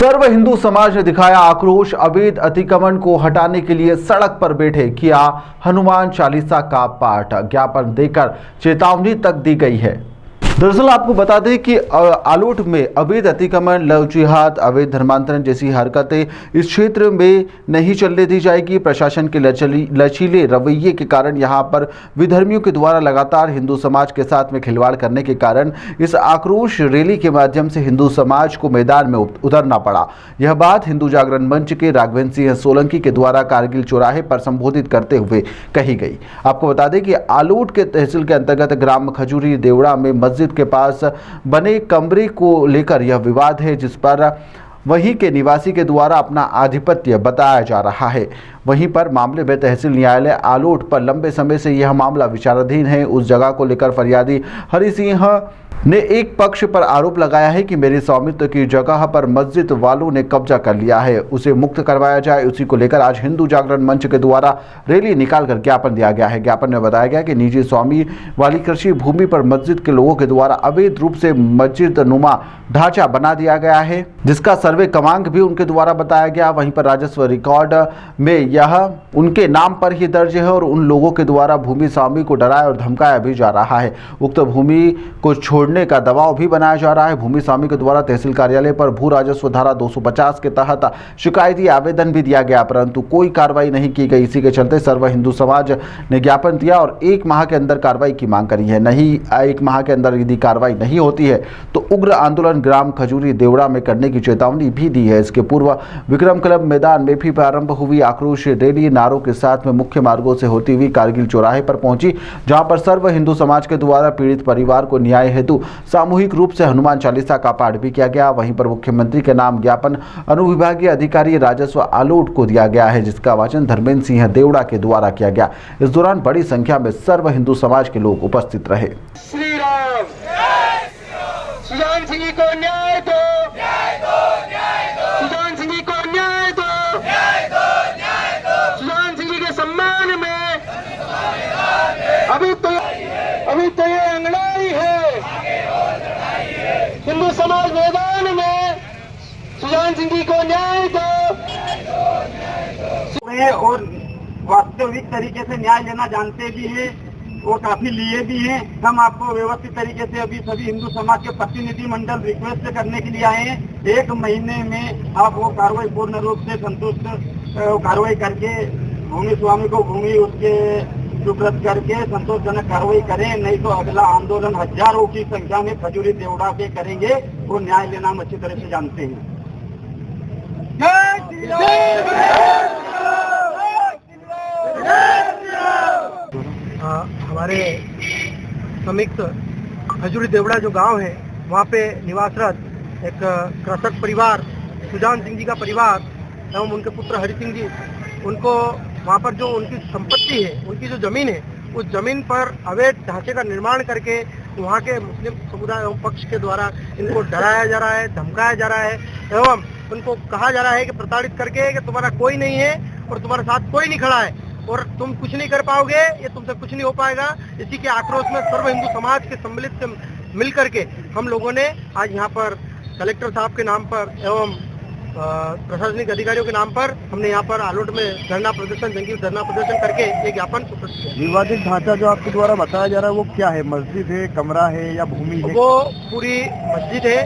सर्व हिंदू समाज ने दिखाया आक्रोश। अवैध अतिक्रमण को हटाने के लिए सड़क पर बैठे किया हनुमान चालीसा का पाठ। ज्ञापन देकर चेतावनी तक दी गई है। दरअसल आपको बता दें कि आलोट में अवैध अतिक्रमण, लव जिहाद, अवैध धर्मांतरण जैसी हरकतें इस क्षेत्र में नहीं चलने दी जाएगी। प्रशासन के लचीले रवैये के कारण यहां पर विधर्मियों के द्वारा लगातार हिंदू समाज के साथ में खिलवाड़ करने के कारण इस आक्रोश रैली के माध्यम से हिंदू समाज को मैदान में उतरना पड़ा। यह बात हिंदू जागरण मंच के राघवेंद्र सिंह सोलंकी के द्वारा कारगिल चौराहे पर संबोधित करते हुए कही गई। आपको बता दें कि आलोट के तहसील के अंतर्गत ग्राम खजूरी देवड़ा में मस्जिद के पास बने कमरे को लेकर यह विवाद है, जिस पर वहीं के निवासी के द्वारा अपना आधिपत्य बताया जा रहा है। वहीं पर मामले में तहसील न्यायालय आलोट पर लंबे समय से यह मामला विचाराधीन है। उस जगह को लेकर फरियादी हरि सिंह ने एक पक्ष पर आरोप लगाया है कि मेरे स्वामित्व की जगह पर मस्जिद वालों ने कब्जा कर लिया है, उसे मुक्त करवाया जाए। उसी को लेकर आज हिंदू जागरण मंच के द्वारा रैली निकालकर ज्ञापन दिया गया है। ज्ञापन में बताया गया कि निजी स्वामी वाली कृषि भूमि पर मस्जिद के लोगों के द्वारा अवैध रूप से मस्जिद नुमा ढांचा बना दिया गया है, जिसका सर्वे क्रमांक भी उनके द्वारा बताया गया। वहीं पर राजस्व रिकॉर्ड में यह उनके नाम पर ही दर्ज है और उन लोगों के द्वारा भूमि स्वामी को डराया और धमकाया भी जा रहा है। उक्त भूमि को छोड़ने का दबाव भी बनाया जा रहा है। भूमि स्वामी के द्वारा तहसील कार्यालय पर भू राजस्व धारा 250 के तहत शिकायती आवेदन भी दिया गया, परंतु कोई कार्रवाई नहीं की गई। इसी के चलते सर्व हिंदू समाज ने ज्ञापन दिया और 1 माह के अंदर कार्रवाई की मांग करी है। नहीं 1 माह के अंदर यदि कार्रवाई नहीं होती है तो उग्र आंदोलन ग्राम खजूरी देवड़ा में करने की चेतावनी भी दी है। इसके पूर्व विक्रम क्लब मैदान में भी प्रारंभ हुई आक्रोश रैली नारों के साथ में मुख्य मार्गों से होती हुई कारगिल चौराहे पर पहुंची, जहां पर सर्व हिंदू समाज के द्वारा पीड़ित परिवार को न्याय हेतु सामूहिक रूप से हनुमान चालीसा का पाठ भी किया गया। वहीं पर मुख्यमंत्री के नाम ज्ञापन अनुविभागीय अधिकारी राजस्व आलोट को दिया गया है, जिसका वाचन धर्मेंद्र सिंह देवड़ा के द्वारा किया गया। इस दौरान बड़ी संख्या में सर्व हिंदू समाज के लोग उपस्थित रहे। श्री राम, सुजान सिंह को न्याय दो, न्याय दो, न्याय दो, सुजान सिंह को न्याय दो, न्याय दो, न्याय दो, सुजान सिंह के सम्मान में अभी तो ये अंगड़ाई है। हिंदू समाज मैदान में सुजान सिंह को न्याय दो, और वास्तविक तरीके से न्याय लेना जानते भी हैं, वो काफी लिए भी हैं। हम आपको व्यवस्थित तरीके से अभी सभी हिंदू समाज के प्रतिनिधि मंडल रिक्वेस्ट करने के लिए आए हैं। 1 महीने में आप वो कार्रवाई पूर्ण रूप से संतुष्ट कार्रवाई करके भूमि स्वामी को भूमि उसके सुपुर्द करके संतोषजनक कार्रवाई करें, नहीं तो अगला आंदोलन हजारों की संख्या में खजूरी देवड़ा के करेंगे। वो न्याय लेना हम अच्छी तरह से जानते हैं। हमारे समीप खजूरी देवड़ा जो गांव है, वहाँ पे निवासरत एक कृषक परिवार सुजान सिंह जी का परिवार एवं उनके पुत्र हरि सिंह जी, उनको वहाँ पर जो उनकी संपत्ति है, उनकी जो जमीन है, उस जमीन पर अवैध ढांचे का निर्माण करके वहाँ के मुस्लिम समुदाय एवं पक्ष के द्वारा इनको डराया जा रहा है, धमकाया जा रहा है एवं उनको कहा जा रहा है कि प्रताड़ित करके कि तुम्हारा कोई नहीं है और तुम्हारे साथ कोई नहीं खड़ा है और तुम कुछ नहीं कर पाओगे, ये तुमसे कुछ नहीं हो पाएगा। इसी के आक्रोश में सर्व हिंदू समाज के सम्मिलित से मिल करके हम लोगों ने आज यहाँ पर कलेक्टर साहब के नाम पर एवं प्रशासनिक अधिकारियों के नाम पर हमने यहाँ पर आलोट में धरना प्रदर्शन, जंगी धरना प्रदर्शन करके ये ज्ञापन सुपुर्द किया। विवादित ढांचा जो आपके द्वारा बताया जा रहा है वो क्या है? मस्जिद है, कमरा है या भूमि है? वो पूरी मस्जिद है,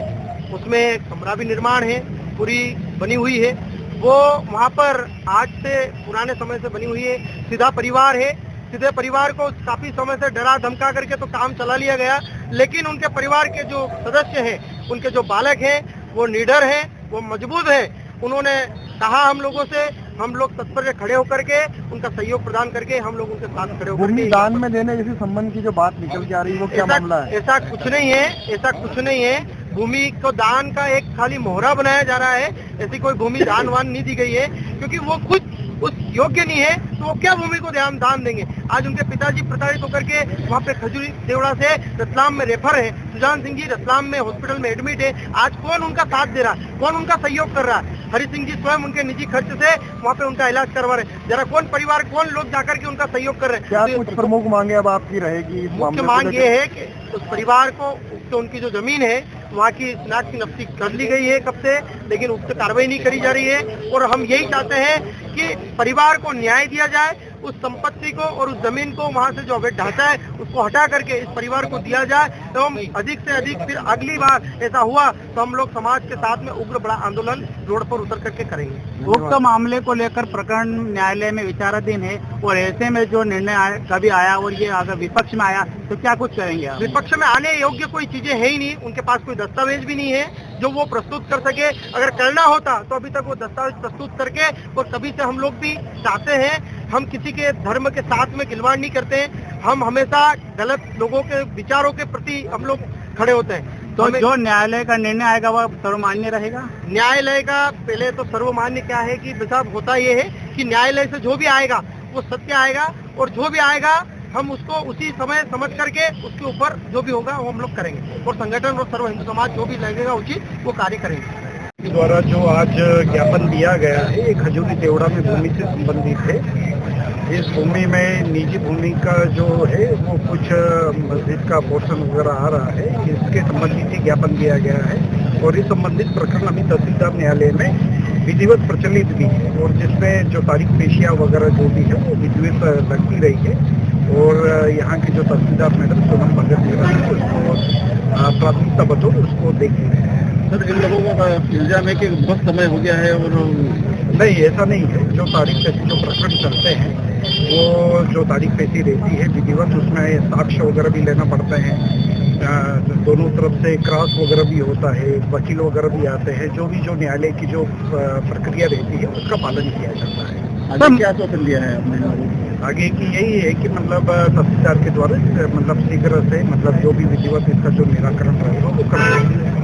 उसमें कमरा भी निर्माण है, पूरी बनी हुई है। वो वहाँ पर आज से पुराने समय से बनी हुई है। सीधा परिवार है, सीधे परिवार को काफी समय से डरा धमका करके तो काम चला लिया गया, लेकिन उनके परिवार के जो सदस्य हैं, उनके जो बालक हैं, वो निडर हैं, वो मजबूत हैं। उन्होंने कहा हम लोगों से, हम लोग तत्पर खड़े होकर के उनका सहयोग प्रदान करके हम लोग उनके साथ खड़े होकर के दान में देने जैसे संबंध की जो बात निकल के आ रही है वो क्या मामला है? ऐसा कुछ नहीं है, ऐसा कुछ नहीं है। भूमि को दान का एक खाली मोहरा बनाया जा रहा है, ऐसी कोई भूमि दान वान नहीं दी गई है, क्योंकि वो खुद उस योग्य नहीं है तो वो क्या भूमि को दान देंगे। आज उनके पिताजी प्रताड़ित होकर के वहाँ पे खजूरी देवड़ा से रतलाम में रेफर है, सुजान सिंह जी रतलाम में हॉस्पिटल में एडमिट है। आज कौन उनका साथ दे रहा है, कौन उनका सहयोग कर रहा है? हरि सिंह जी स्वयं उनके निजी खर्च से वहाँ पे उनका इलाज करवा रहे हैं। जरा कौन परिवार, कौन लोग जाकर के उनका सहयोग कर रहे हैं? क्या कुछ प्रमुख मांगे अब आपकी रहेगी इस मुख्य मामले को मांग लेकर? ये है कि उस परिवार को तो उनकी जो जमीन है वहाँ की शिनाख्ती नफ्ती कर ली गई है कब से, लेकिन उस पर कार्रवाई नहीं करी जा रही है। और हम यही चाहते हैं कि परिवार को न्याय दिया जाए, उस संपत्ति को और उस जमीन को वहाँ से जो अवैध ढांचा है उसको हटा करके इस परिवार को दिया जाए एवं अधिक से अधिक फिर अगली बार ऐसा हुआ तो हम लोग समाज के साथ में उग्र बड़ा आंदोलन रोड पर उतर करके करेंगे। उक्त मामले को लेकर प्रकरण न्यायालय में विचाराधीन है और ऐसे में जो निर्णय कभी आया और ये अगर विपक्ष में आया तो क्या कुछ करेंगे आप? विपक्ष में आने योग्य कोई चीजें है ही नहीं, उनके पास कोई दस्तावेज भी नहीं है जो वो प्रस्तुत कर सके। अगर करना होता तो अभी तक वो दस्तावेज प्रस्तुत करके, और तभी से हम लोग भी चाहते हैं, हम किसी के धर्म के साथ में खिलवाड़ नहीं करते हैं, हम हमेशा गलत लोगों के विचारों के प्रति हम लोग खड़े होते हैं। तो जो न्यायालय का निर्णय आएगा वह सर्वमान्य रहेगा? न्यायालय का पहले तो सर्वमान्य क्या है कि साहब होता ये है कि न्यायालय से जो भी आएगा वो सत्य आएगा, और जो भी आएगा हम उसको उसी समय समझ करके उसके ऊपर जो भी होगा वो हम लोग करेंगे, और संगठन और सर्व हिंदू समाज जो भी लगेगा उचित वो कार्य करेंगे। द्वारा जो आज ज्ञापन दिया गया है एक खजूरी देवड़ा में भूमि से संबंधित है। इस भूमि में निजी भूमि का जो है वो कुछ मस्जिद का पोर्शन वगैरह आ रहा है, इसके संबंधित ही ज्ञापन दिया गया है और इस संबंधित प्रकरण अभी तहसीलदार न्यायालय में विधिवत प्रचलित भी है, और जिसमें जो तारीख पेशिया वगैरह जो भी है वो विधिवत लगती रही है। और यहाँ के जो तहसीलदार मैडम सोनम भगत है उसको प्राथमिकता बतौर उसको देख रहे हैं। सर, इन लोगों का इल्जाम है कि बहुत समय हो गया है और नहीं, ऐसा नहीं है। जो तारीख पेशी जो प्रकरण चलते हैं वो जो तारीख पेशी रहती है विधिवत, उसमें साक्ष्य वगैरह भी लेना पड़ता है, दोनों तरफ से क्रॉस वगैरह भी होता है, वकील वगैरह भी आते हैं, जो भी जो न्यायालय की जो प्रक्रिया रहती है उसका पालन किया जाता है। आगे क्या आश्वासन दिया है आपने? आगे की यही है कि मतलब तहसीलदार के द्वारा मतलब शीघ्र से मतलब जो भी विधिवत इसका जो निराकरण रहेगा वो कर देंगे।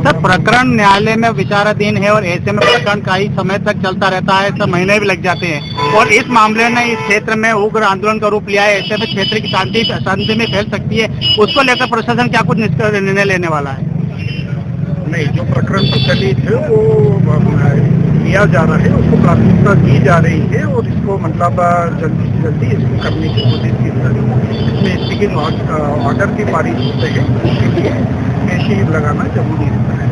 सर, प्रकरण न्यायालय में विचाराधीन है और ऐसे में प्रकरण कई समय तक चलता रहता है, सब महीने भी लग जाते हैं, और इस मामले ने इस क्षेत्र में उग्र आंदोलन का रूप लिया है। ऐसे में क्षेत्र की शांति में फैल सकती है, उसको लेकर प्रशासन क्या कुछ निर्णय लेने वाला है? नहीं, जो प्रकरण प्रचलित है वो लिया जा रहा है, उसको प्राथमिकता दी जा रही है और इसको मतलब जल्दी से जल्दी इसको करने की कोशिश की जा रही है। इसमें स्पीकिंग ऑर्डर भी पारित होते हैं, उसके लिए पेशी लगाना जरूरी होता है।